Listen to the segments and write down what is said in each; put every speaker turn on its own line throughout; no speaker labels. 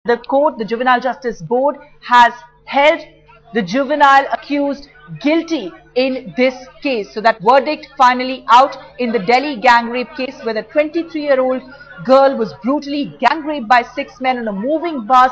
The court, the Juvenile Justice Board, has held the juvenile accused guilty in this case. So that verdict finally out in the Delhi gang rape case, where the 23-year-old girl was brutally gang raped by 6 men on a moving bus.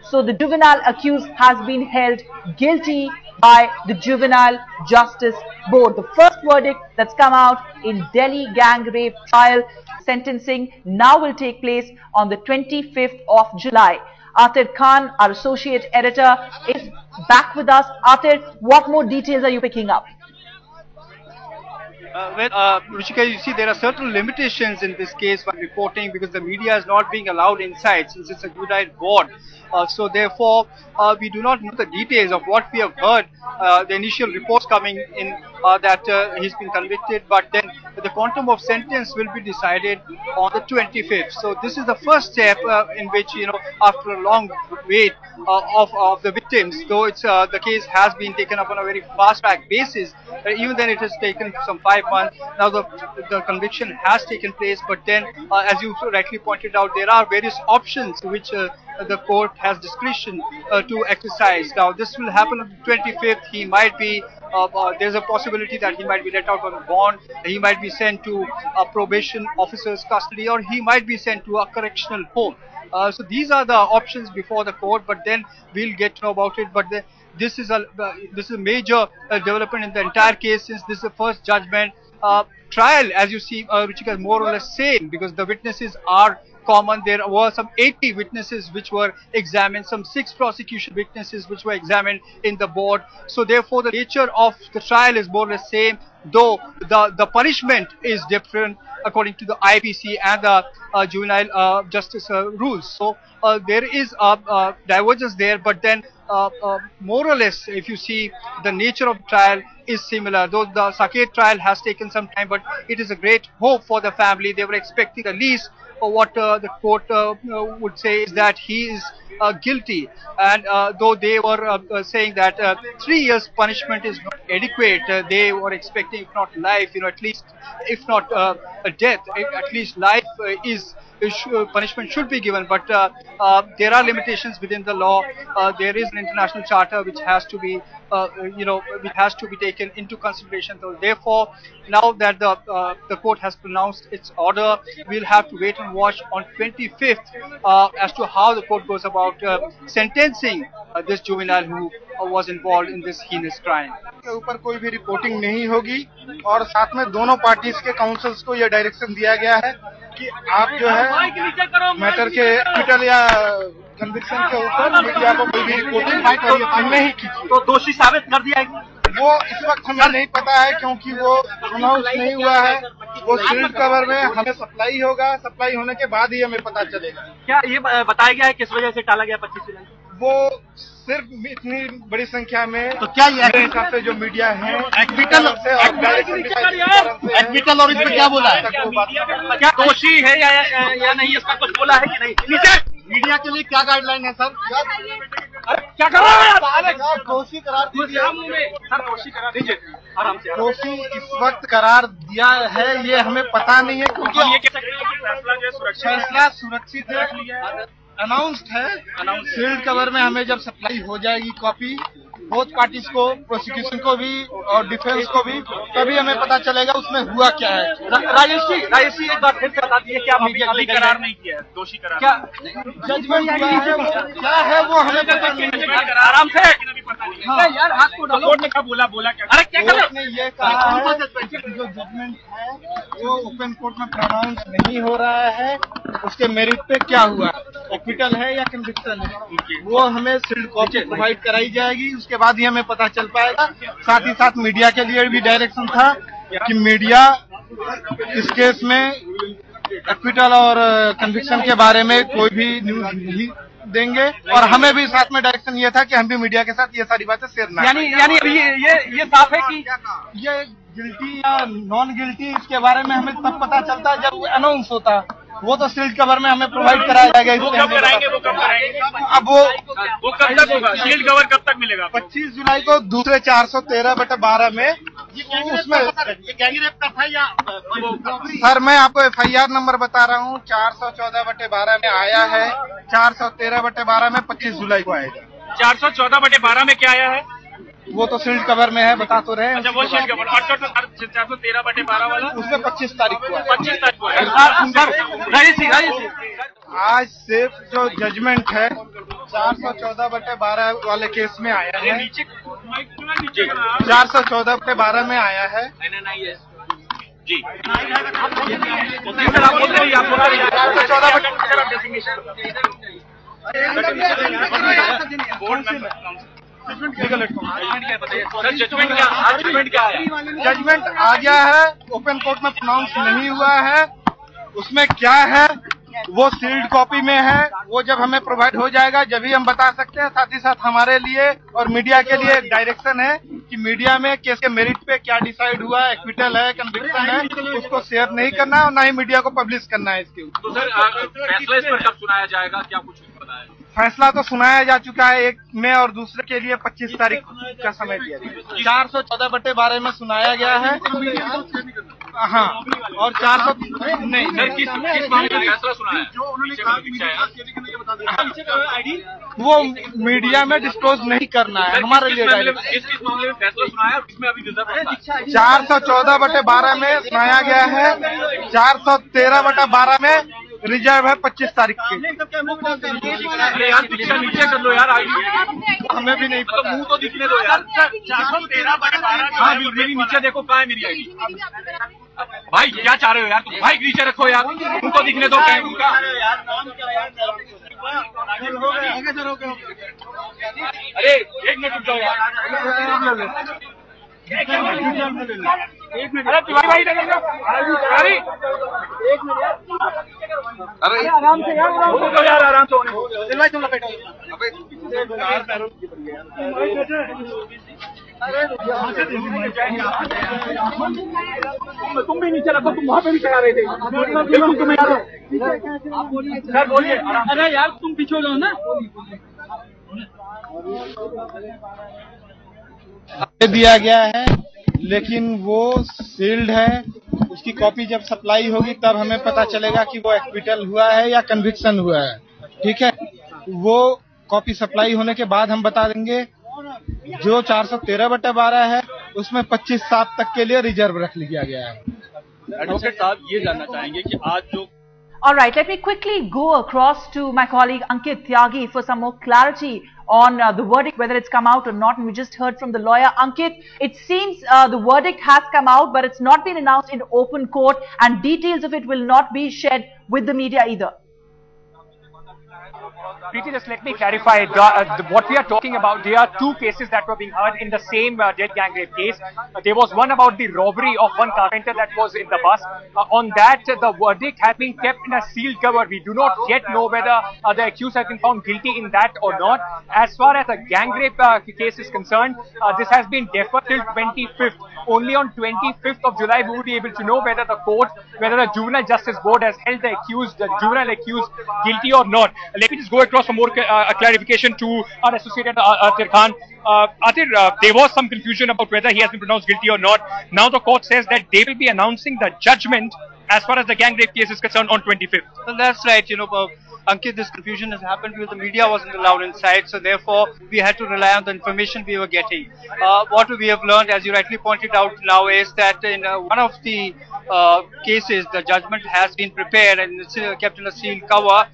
So the juvenile accused has been held guilty by the Juvenile Justice Board. The first verdict that's come out in Delhi gang rape trial. Sentencing now will take place on the 25th of July. Atir Khan, our associate editor, is back with us. Atir, what more details are you picking up?
Ruchika, you see, there are certain limitations in this case for reporting because the media is not being allowed inside since it's a juvenile board. So therefore, we do not know the details of what we have heard, the initial reports coming in that he's been convicted, but then the quantum of sentence will be decided on the 25th. So this is the first step in which, after a long wait of the victims, though it's the case has been taken up on a very fast-track basis, even then it has taken some 5 months. Now the conviction has taken place, but then as you rightly pointed out, there are various options which the court has discretion to exercise. Now this will happen on the 25th. He might be there's a possibility that he might be let out on bond, he might be sent to a probation officer's custody, or he might be sent to a correctional home. So these are the options before the court, but then we'll get to know about it. But this is a major development in the entire case, since this is the first judgment. Trial, as you see, Ruchika, is more or less same because the witnesses are common. There were some 80 witnesses which were examined, some 6 prosecution witnesses which were examined in the board. So therefore the nature of the trial is more or less same, though the punishment is different according to the IPC and the juvenile justice rules. So there is a divergence there, but then more or less, if you see, the nature of the trial is similar. Though the Saket trial has taken some time, but it is a great hope for the family. They were expecting at least what the court would say is that he is guilty, and though they were saying that 3 years punishment is not adequate, they were expecting, if not life, at least, if not a death, at least life punishment should be given. But there are limitations within the law. There is an international charter which has to be which has to be taken into consideration. So therefore, now that the court has pronounced its order, we'll have to wait and watch on 25th as to how the court goes about sentencing this juvenile who was involved in this heinous crime.
के ऊपर कोई भी reporting नहीं होगी, और साथ में दोनों पार्टीज के काउंसिल्स को यह डायरेक्शन दिया गया है कि आप जो है मैटर के एक्विटल या कन्विक्शन के ऊपर मीडिया को कोई भी रिपोर्टिंग नहीं कीजिए।
तो दोषी साबित कर दिया है
वो इस वक्त हमें नहीं पता है, क्योंकि वो अनाउंस नहीं हुआ है। वो सील्ड कवर में हमें सप्लाई होगा, सप्लाई होने के बाद ही हमें पता चलेगा।
क्या ये बताया गया है किस वजह से टाला गया 25 जुलाई?
वो सिर्फ इतनी बड़ी संख्या में,
तो क्या
मेरे हिसाब से जो मीडिया है
एक्विटल और इसमें क्या बोला है, क्या दोषी है या नहीं, इसका कुछ बोला है कि नहीं? मीडिया के लिए क्या गाइडलाइन है सर? क्या कर रहे हैं?
दोषी करार दीजिए
सर, दोषी करार दीजिए आराम से।
दोषी इस वक्त करार दिया है ये हमें पता नहीं है, क्योंकि फैसला सुरक्षित है, अनाउंस्ड है। सील्ड कवर में हमें जब सप्लाई हो जाएगी कॉपी बोथ पार्टीज को, प्रोसिक्यूशन को भी और डिफेंस को भी, तभी हमें पता चलेगा उसमें हुआ क्या है।
राजेश जी एक बार फिर से बता दीजिए, क्या अभी करार नहीं किया है, दोषी करार क्या
जजमेंट हुआ है, वो क्या है वो हमें पता नहीं है।
आराम से यार, हाथ को कोर्ट ने क्या बोला क्या? अरे क्या कर
ने ये कहा है जो जजमेंट है वो ओपन कोर्ट में प्रोनाउंस नहीं हो रहा है, उसके मेरिट पे क्या हुआ, एक्विटल है या कन्विक्शन है, वो हमें सील्ड कॉपी प्रोवाइड कराई जाएगी। उसके बाद ही हमें पता चल पाएगा। साथ ही साथ मीडिया के लिए भी डायरेक्शन था कि मीडिया इस केस में एक्विटल और कन्विक्शन के बारे में कोई भी न्यूज नहीं देंगे, और हमें भी साथ में डायरेक्शन ये था कि हम भी मीडिया के साथ ये सारी बातें शेयर ना।
यानी अभी ये साफ है कि
ये गिल्टी या नॉन गिल्टी, इसके बारे में हमें तब पता चलता है जब अनाउंस होता। वो तो सील्ड कवर में हमें प्रोवाइड कराया जाएगा।
वो कब कराएंगे?
अब वो
कब तक होगा? शील्ड कवर कब तक मिलेगा?
25 जुलाई को दूसरे 413/12 में उसमें गैंगरेप का था या सर मैं आपको FIR नंबर बता रहा हूँ। 414/12 में आया है, 413/12 में 25 जुलाई को आएगा।
414/12 में क्या आया है?
वो तो शील्ड कवर में है, बता तो रहे हैं।
अच्छा वो शील्ड कवर। 413/12 वाला
उसमें 25 तारीख को आया।
25 तारीख को आया।
आज सिर्फ जो जजमेंट है 414/12 वाले केस में आया है, 414/12 में आया है
जी।
जजमेंट आ गया है, ओपन कोर्ट में प्रोनाउंस नहीं हुआ है। उसमें क्या है वो सील्ड कॉपी में है, वो जब हमें प्रोवाइड हो जाएगा जब ही हम बता सकते हैं। साथ ही साथ हमारे लिए और मीडिया के लिए एक डायरेक्शन है कि मीडिया में केस के मेरिट पे क्या डिसाइड हुआ है, एक्विटल है, कन्विक्शन है, उसको शेयर नहीं करना है और ना ही मीडिया को पब्लिश करना है इसके ऊपर।
तो सर फैसला इस पर कब सुनाया जाएगा, क्या कुछ पता है?
फैसला तो सुनाया जा चुका है, एक में और दूसरे के लिए 25 तारीख का समय दिया गया। 414/12 में सुनाया गया है। हाँ, और 400 नहीं
सर किस मामले में फैसला सुना है?
वो मीडिया में डिस्क्लोज नहीं करना है हमारे लिए।
किस मामले में फैसला सुना है? इसमें अभी रिजर्व
414/12 में सुनाया गया है, 413/12 में रिजर्व है 25 तारीख की।
अरे यार नीचे कर लो यार,
हमें भी नहीं पता।
मुंह तो दिखने दो यार। 413/12 हाँ मेरी नीचे देखो, कहाँ है मेरी आईडी? भाई क्या चाह रहे हो यार तुम? भाई नीचे रखो यार, मुंह तो दिखने दो क्या है उनका। अरे एक मिनट रुक जाओ यार, एक मिनट। अरे तिवारी भाई अरे आराम से यार, आराम से दिलवाई तुम लपेटो। तुम भी नीचे रखो, तुम वहाँ पे भी चढ़ा रहे थे। सर बोलिए। अरे यार तुम पीछे हो जाओ ना।
दिया गया है लेकिन वो सील्ड है, उसकी कॉपी जब सप्लाई होगी तब हमें पता चलेगा कि वो एक्विटल हुआ है या कन्विक्शन हुआ है। ठीक है, वो कॉपी सप्लाई होने के बाद हम बता देंगे। जो 413/12 है उसमें 25/7 तक के लिए रिजर्व रख लिया गया है।
एडवोकेट साहब ये जानना चाहेंगे कि आज जो
All right, let me quickly go across to my colleague Ankit Tyagi for some more clarity on the verdict, whether it's come out or not. And we just heard from the lawyer. Ankit, it seems the verdict has come out, but it's not been announced in open court, and details of it will not be shared with the media either.
Preeti, just let me clarify. What we are talking about, there are two cases that were being heard in the same dead gang rape case. There was one about the robbery of one carpenter that was in the bus. On that, the verdict has been kept in a sealed cover. We do not yet know whether the accused has been found guilty in that or not. As far as the gang rape case is concerned, this has been deferred till 25th. Only on 25th of July we will be able to know whether the court, whether the Juvenile Justice Board has held the juvenile accused guilty or not. Let me just go across for more clarification to our associate Atir Khan. Atir, there was some confusion about whether he has been pronounced guilty or not. Now the court says that they will be announcing the judgment as far as the gang rape case is concerned on 25th.
Well, that's right. Ankit, this confusion has happened because the media wasn't allowed inside, so therefore we had to rely on the information we were getting. What we have learned, as you rightly pointed out now, is that in one of the cases, the judgment has been prepared and it's kept in a sealed cover,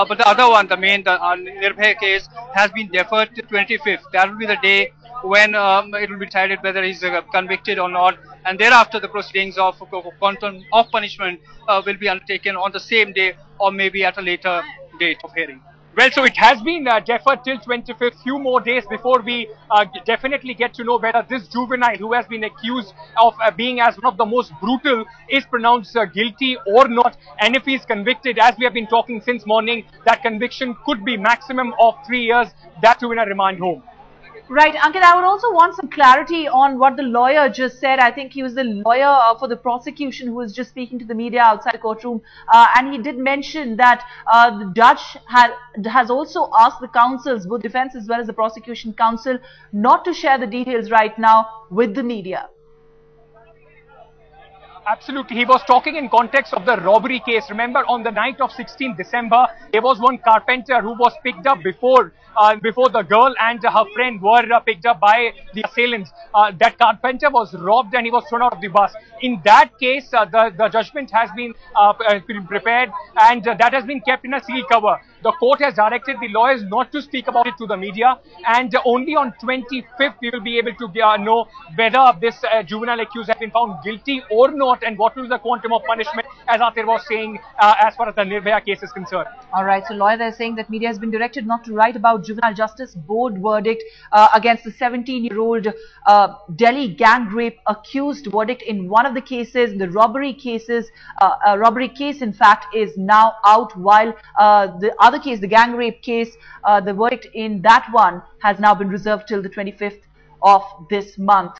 but the other one, the Nirbhay case, has been deferred to 25th. That will be the day when it will be decided whether he's convicted or not, and thereafter the proceedings of quantum of punishment will be undertaken on the same day or maybe at a later date of hearing.
Well, so it has been deferred till 25th, few more days before we definitely get to know whether this juvenile who has been accused of being as one of the most brutal is pronounced guilty or not. And if he is convicted, as we have been talking since morning, that conviction could be maximum of 3 years, that too in a remand home.
Right, Ankit, I would also want some clarity on what the lawyer just said. I think he was the lawyer for the prosecution who was just speaking to the media outside the courtroom. And he did mention that the judge has also asked the counsels, both defense as well as the prosecution counsel, not to share the details right now with the media.
Absolutely. He was talking in context of the robbery case. Remember, on the night of 16th December, there was one carpenter who was picked up before the girl and her friend were picked up by the assailants. That carpenter was robbed and he was thrown out of the bus. In that case, the judgment has been prepared and that has been kept in a sealed cover. The court has directed the lawyers not to speak about it to the media, and only on 25th we will be able to know whether this juvenile accused has been found guilty or not, and what will be the quantum of punishment, as Atir was saying, as far as the Nirbhaya case is concerned.
All right, so lawyer there saying that media has been directed not to write about Juvenile Justice Board verdict against the 17-year-old Delhi gang rape accused. Verdict in one of the cases, the robbery cases, robbery case in fact is now out, while the other case, the gang rape case, the verdict in that one has now been reserved till the 25th of this month.